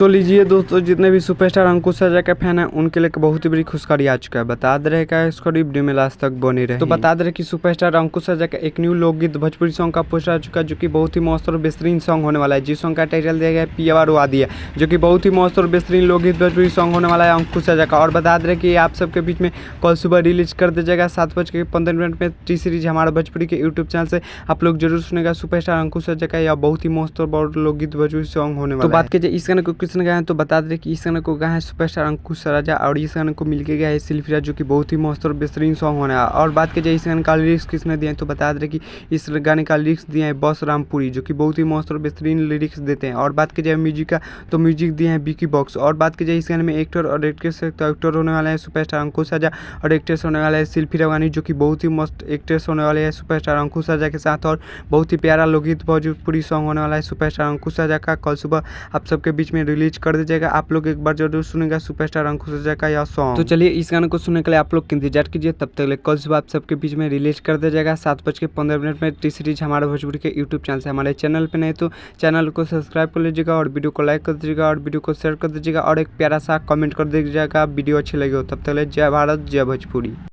तो लीजिए दोस्तों, जितने भी सुपरस्टार अंकुश सर्जा के फैन हैं उनके लिए बहुत ही बड़ी खुशखबरी आ चुका है। बता दे रहे का इसको वीडियो में लास्ट तक बने रहे। तो बता दे रहे कि सुपरस्टार अंकुश सर्जा का एक न्यू लोकगीत भोजपुरी सॉन्ग का पोस्टर आ चुका है, जो कि बहुत ही मस्त और बेहतरीन सॉन्ग होने वाला है। जिस सॉन्ग का टाइटल दिया गया है पियावा रुआ दिया, जो कि बहुत ही मस्त और बेहतरीन लोकगीत भोजपुरी सॉन्ग होने वाला है अंकुश सर्जा का। और बता दे रहे कि आप सबके बीच में कल सुबह रिलीज कर दिया जाएगा 7:15 में टी सीरीज हमारा भोजपुरी के यूट्यूब चैनल से। आप लोग जरूर सुनेगा सुपरस्टार अंकुश सर्जा का यह बहुत ही मस्त और बहुत लोकगीत भोजपुरी सॉन्ग होने वाला है। तो बात कीजिए इस गाने को किसने गाया है, तो बता कि इस गाने को गाया है सुपरस्टार अंकुश सर्जा और इस गाने को मिलके गया है सिल्फिया, जो कि बहुत ही मस्त और बेहतरीन सॉन्ग होने है। और बात की जाए इस गाने का लिरिक्स किसने दिए हैं, तो बता दें कि इस गाने का लिरिक्स दिए हैं बॉस रामपुरी, जो कि बहुत ही मस्त और बेहतरीन लिरिक्स देते हैं। और बात की जाए म्यूजिक का, तो म्यूजिक दिए हैं विकी बॉक्स। और बात की जाए इस गाने में एक्टर और एक्ट्रेस, तो एक्टर होने वाला है सुपरस्टार अंकुश सर्जा और एक्ट्रेस होने वाला है सिल्फिया रानी, जो कि बहुत ही मस्त एक्ट्रेस होने वाले है सुपरस्टार अंकुश सर्जा के साथ। और बहुत ही प्यारा लोकगीत भोजपुरी सॉन्ग होने वाला है सुपरस्टार अंकुश सर्जा का। कल सुबह आप सबके बीच में रिलीज कर दीजिएगा। आप लोग एक बार जरूर सुनेगा सुपरस्टार अंकुश सर्जा का यह सॉन्ग। तो चलिए इस गाने को सुनने के लिए आप लोग इंतजार कीजिए। तब तक कल सुबह आप सबके बीच में रिलीज कर दिया जाएगा 7:15 में टी सीरीज हमारे भोजपुरी के यूट्यूब चैनल से। हमारे चैनल पे नहीं तो चैनल को सब्सक्राइब कर लीजिएगा और वीडियो को लाइक कर दीजिएगा और वीडियो को शेयर कर दीजिएगा और एक प्यारा सा कमेंट कर दीजिएगा वीडियो अच्छी लगी हो। तब तक जय भारत जय भोजपुरी।